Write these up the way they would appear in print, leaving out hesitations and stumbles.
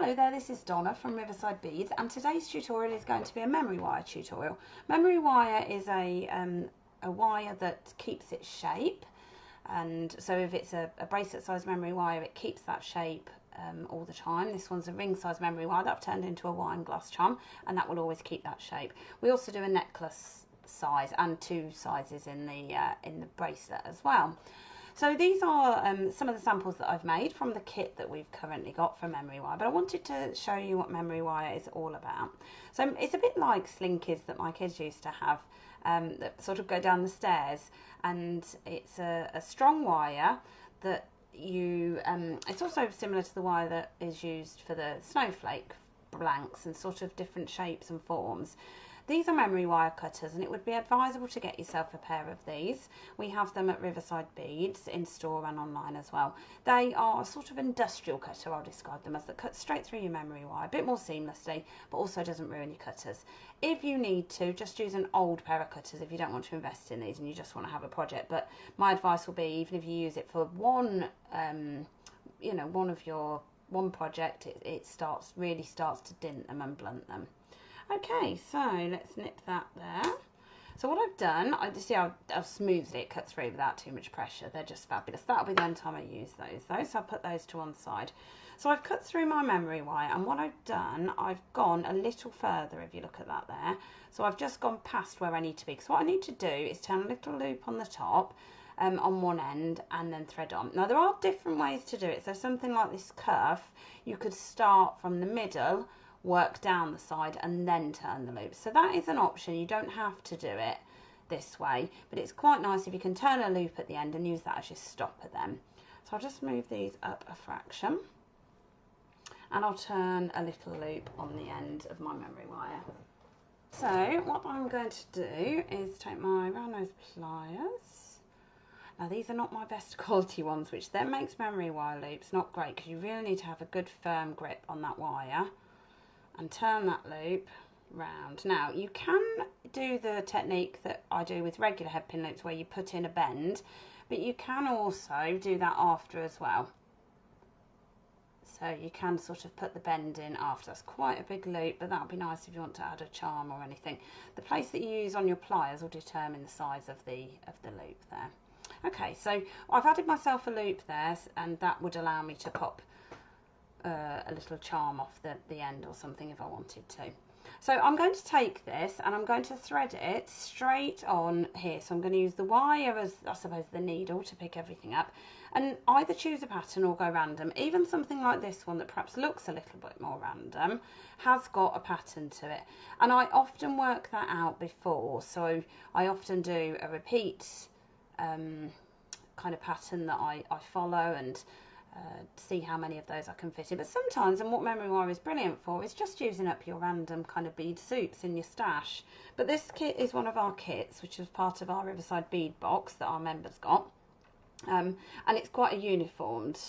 Hello there, this is Donna from Riverside Beads, and today's tutorial is going to be a memory wire tutorial. Memory wire is a wire that keeps its shape, and so if it's a bracelet size memory wire, it keeps that shape all the time. This one's a ring size memory wire that I've turned into a wine glass charm, and that will always keep that shape. We also do a necklace size and two sizes in the bracelet as well. So these are some of the samples that I've made from the kit that we've currently got for memory wire, but I wanted to show you what memory wire is all about. So it's a bit like slinkies that my kids used to have that sort of go down the stairs, and it's a strong wire that you, it's also similar to the wire that is used for the snowflake blanks and sort of different shapes and forms. These are memory wire cutters, and it would be advisable to get yourself a pair of these. We have them at Riverside Beads in store and online as well. They are a sort of industrial cutter, I'll describe them as, that cuts straight through your memory wire, a bit more seamlessly, but also doesn't ruin your cutters. If you need to, just use an old pair of cutters if you don't want to invest in these and you just want to have a project. But my advice will be, even if you use it for one, one project, it really starts to dint them and blunt them. Okay, so let's nip that there. So what I've done, I've smoothed it, cut through without too much pressure. They're just fabulous. That'll be the only time I use those though, so I'll put those to one side. So I've cut through my memory wire, and what I've done, I've gone a little further, if you look at that there. So I've just gone past where I need to be. So what I need to do is turn a little loop on the top, on one end, and then thread on. Now there are different ways to do it. So something like this cuff, you could start from the middle, work down the side, and then turn the loop. So that is an option. You don't have to do it this way, but it's quite nice if you can turn a loop at the end and use that as your stopper then. So I'll just move these up a fraction, and I'll turn a little loop on the end of my memory wire. So what I'm going to do is take my round nose pliers. Now these are not my best quality ones, which then makes memory wire loops not great, because you really need to have a good firm grip on that wire, and turn that loop round. Now you can do the technique that I do with regular head pin loops, where you put in a bend, but you can also do that after as well. So you can sort of put the bend in after. That's quite a big loop, but that'll be nice if you want to add a charm or anything. The place that you use on your pliers will determine the size of the loop there. Okay, so I've added myself a loop there, and that would allow me to pop a little charm off the end or something if I wanted to. So I'm going to take this and I'm going to thread it straight on here. So I'm going to use the wire as, I suppose, the needle to pick everything up, and either choose a pattern or go random. Even something like this one that perhaps looks a little bit more random has got a pattern to it, and I often work that out before. So I often do a repeat kind of pattern that I follow, and see how many of those I can fit in. But sometimes, and what memory wire is brilliant for, is just using up your random kind of bead soups in your stash. But this kit is one of our kits, which is part of our Riverside bead box that our members got, and it's quite a uniformed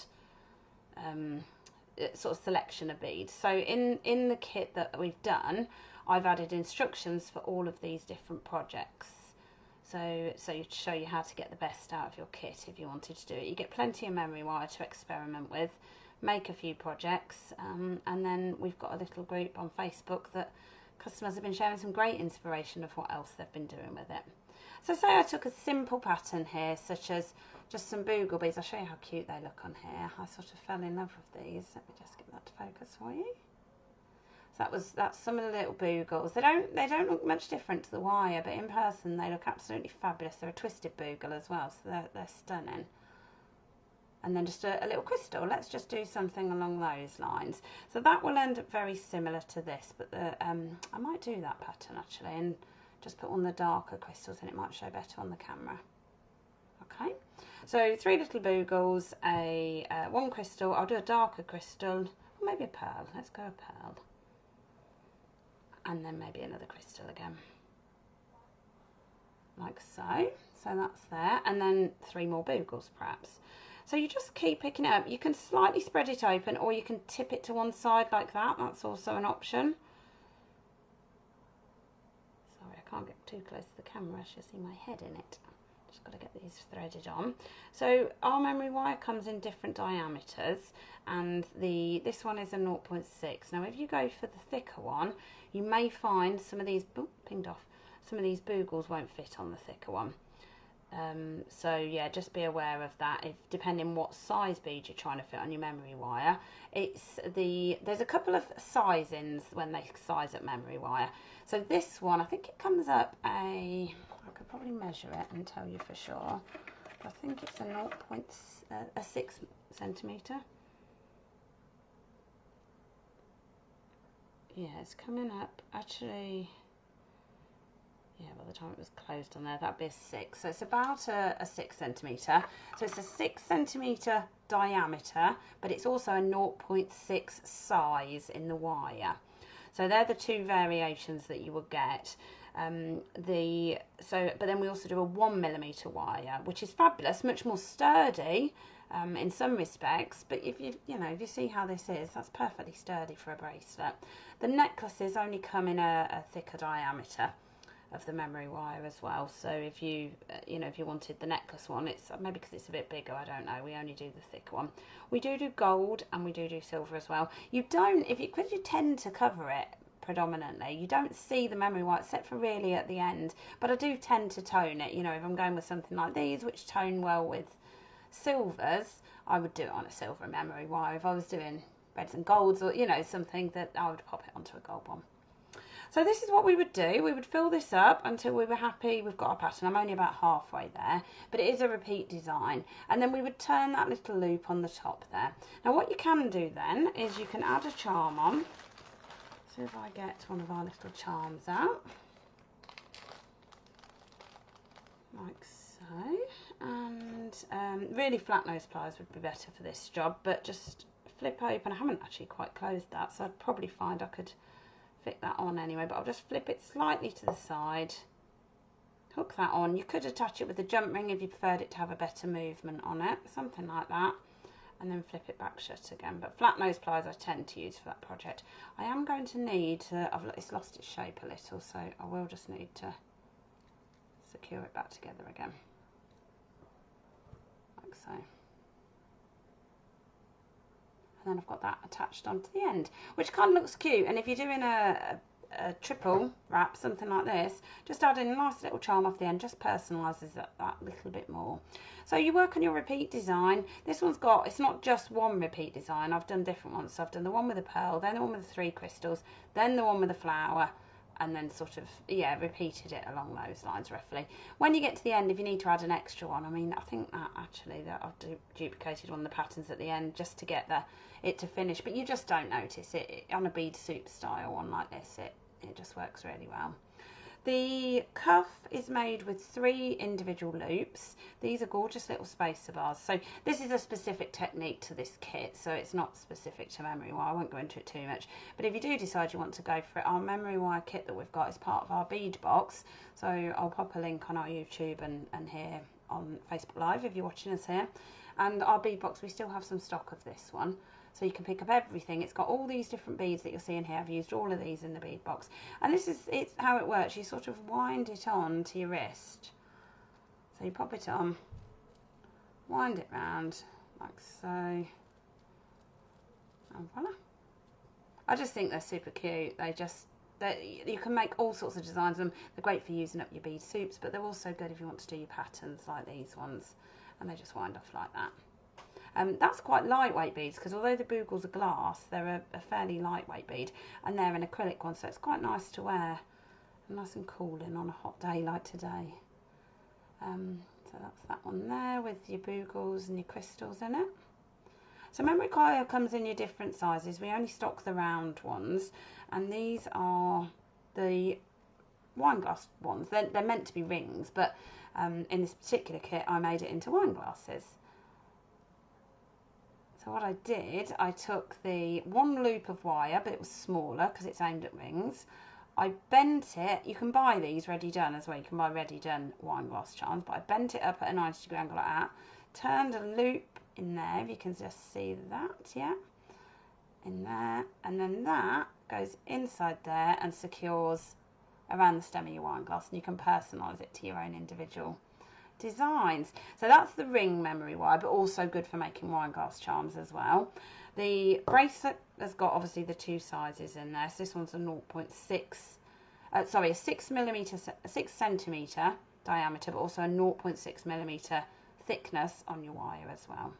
sort of selection of beads. So in the kit that we've done, I've added instructions for all of these different projects. So to show you how to get the best out of your kit if you wanted to do it. You get plenty of memory wire to experiment with, make a few projects, and then we've got a little group on Facebook that customers have been sharing some great inspiration of what else they've been doing with it. So say I took a simple pattern here, such as just some boogle beads. I'll show you how cute they look on here. I sort of fell in love with these. Let me just get that to focus for you. That's some of the little boogles. They don't look much different to the wire, but in person they look absolutely fabulous. They're a twisted boogle as well, so they're stunning. And then just a little crystal. Let's just do something along those lines. So that will end up very similar to this, but I might do that pattern actually and just put on the darker crystals, and it might show better on the camera. Okay, so 3 little boogles, one crystal. I'll do a darker crystal, or maybe a pearl. Let's go a pearl. And then maybe another crystal again, like so. So that's there, and then 3 more boogles perhaps. So you just keep picking it up. You can slightly spread it open, or you can tip it to one side like that. That's also an option. Sorry, I can't get too close to the camera. I should see my head in it. just got to get these threaded on. So our memory wire comes in different diameters, and this one is a 0.6. Now if you go for the thicker one, you may find some of these, pinged off, some of these boogles won't fit on the thicker one. So yeah, just be aware of that. If depending what size bead you're trying to fit on your memory wire, there's a couple of sizings when they size up memory wire. So this one, I think it comes up I could probably measure it and tell you for sure. I think it's a 6 centimetre. Yeah, it's coming up actually. Yeah, by the time it was closed on there, that'd be a 6. So it's about a 6 centimetre. So it's a 6 centimetre diameter, but it's also a 0.6 size in the wire. So they're the two variations that you will get. But then we also do a 1 millimetre wire, which is fabulous, much more sturdy in some respects. But if you see how this is, that's perfectly sturdy for a bracelet. The necklaces only come in a thicker diameter of the memory wire as well. So if you wanted the necklace one, it's maybe because it's a bit bigger, I don't know, we only do the thick one. We do gold and we do silver as well. Because you tend to cover it predominantly, you don't see the memory wire except for really at the end, but I do tend to tone it. If I'm going with something like these which tone well with silvers, I would do it on a silver memory wire. If I was doing reds and golds, or something, that I would pop it onto a gold one. So this is what we would do. We would fill this up until we were happy we've got our pattern. I'm only about halfway there, but it is a repeat design. And then we would turn that little loop on the top there. Now what you can do then is you can add a charm on. So if I get one of our little charms out, like so. And really flat nose pliers would be better for this job, but just flip open. I haven't actually quite closed that, so I'd probably find I could fit that on anyway, but I'll just flip it slightly to the side, hook that on. You could attach it with a jump ring if you preferred it to have a better movement on it, something like that, and then flip it back shut again. But flat nose pliers I tend to use for that project. I am going to need to, it's lost its shape a little, so I will just need to secure it back together again, like so. And then I've got that attached onto the end, which kind of looks cute. And if you're doing a triple wrap, something like this, just add in a nice little charm off the end, just personalises that little bit more. So you work on your repeat design. This one's it's not just one repeat design. I've done different ones. So I've done the one with the pearl, then the one with the 3 crystals, then the one with the flower, and then sort of, repeated it along those lines roughly. When you get to the end, if you need to add an extra one, I think that I've duplicated one of the patterns at the end just to get it to finish, but you just don't notice it on a bead soup style one like this. It just works really well. The cuff is made with 3 individual loops. These are gorgeous little spacer bars. So this is a specific technique to this kit, so it's not specific to memory wire. I won't go into it too much. But if you do decide you want to go for it, our memory wire kit that we've got is part of our bead box. So I'll pop a link on our YouTube and here on Facebook Live if you're watching us here. And our bead box, we still have some stock of this one. So you can pick up everything. It's got all these different beads that you'll see in here. I've used all of these in the bead box. And it's how it works. You sort of wind it on to your wrist. So you pop it on, wind it round like so. And voila. I just think they're super cute. You can make all sorts of designs of them. They're great for using up your bead soups, but they're also good if you want to do your patterns like these ones. And they just wind off like that. That's quite lightweight beads, because although the boogles are glass, they're a fairly lightweight bead, and they're an acrylic one, so it's quite nice to wear, nice and cooling on a hot day like today. So that's that one there with your boogles and your crystals in it. So memory wire comes in your different sizes. We only stock the round ones, and these are the wine glass ones. They're meant to be rings, but in this particular kit I made it into wine glasses. So what I did, I took the 1 loop of wire, but it was smaller because it's aimed at rings. I bent it. You can buy these ready done as well. You can buy ready done wine glass charms, but I bent it up at a 90-degree angle like that. Turned a loop in there, if you can just see that, yeah, in there, and then that goes inside there and secures around the stem of your wine glass, and you can personalise it to your own individual designs. So that's the ring memory wire, but also good for making wine glass charms as well. The bracelet has got obviously the 2 sizes in there. So this one's a 6 centimetre diameter, but also a 0.6 millimetre thickness on your wire as well.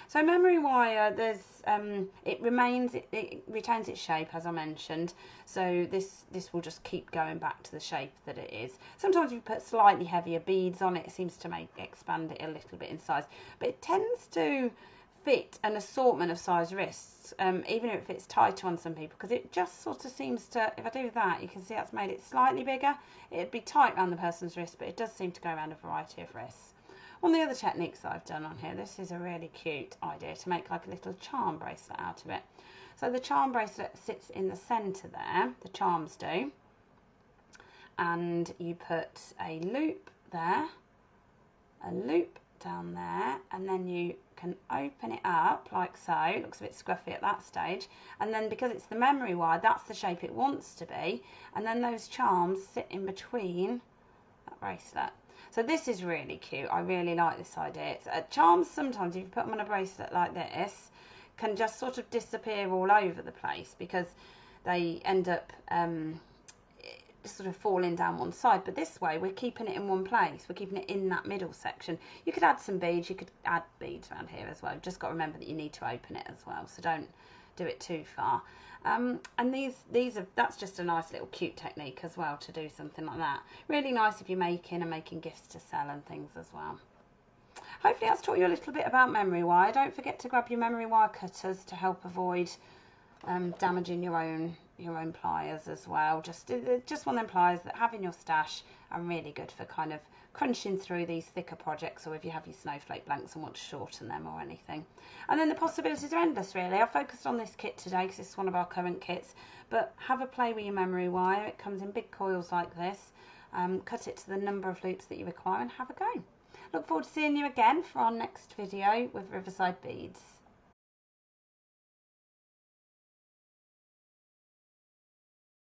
So memory wire, it retains its shape, as I mentioned. So this will just keep going back to the shape that it is. Sometimes if you put slightly heavier beads on it, it seems to expand it a little bit in size. But it tends to fit an assortment of size wrists, even if it fits tighter on some people, because it just sort of seems to, if I do that, you can see that's made it slightly bigger. It'd be tight around the person's wrist, but it does seem to go around a variety of wrists. One of the other techniques that I've done on here, this is a really cute idea to make like a little charm bracelet out of it. So the charm bracelet sits in the centre there, the charms do, and you put a loop there, a loop down there, and then you can open it up like so. It looks a bit scruffy at that stage, and then because it's the memory wire, that's the shape it wants to be, and then those charms sit in between that bracelet. So this is really cute. I really like this idea. Charms, sometimes if you put them on a bracelet like this, can just sort of disappear all over the place because they end up sort of falling down one side. But this way, we're keeping it in one place. We're keeping it in that middle section. You could add some beads. You could add beads around here as well. You've just got to remember that you need to open it as well. So don't do it too far. And that's just a nice little cute technique as well to do something like that. Really nice if you're making gifts to sell and things as well. Hopefully that's taught you a little bit about memory wire. Don't forget to grab your memory wire cutters to help avoid damaging your own pliers as well. Just one of them pliers that have in your stash are really good for kind of crunching through these thicker projects, or if you have your snowflake blanks and want to shorten them or anything. And then the possibilities are endless really. I focused on this kit today because it's one of our current kits, but have a play with your memory wire. It comes in big coils like this. Cut it to the number of loops that you require and have a go. Look forward to seeing you again for our next video with Riverside beads.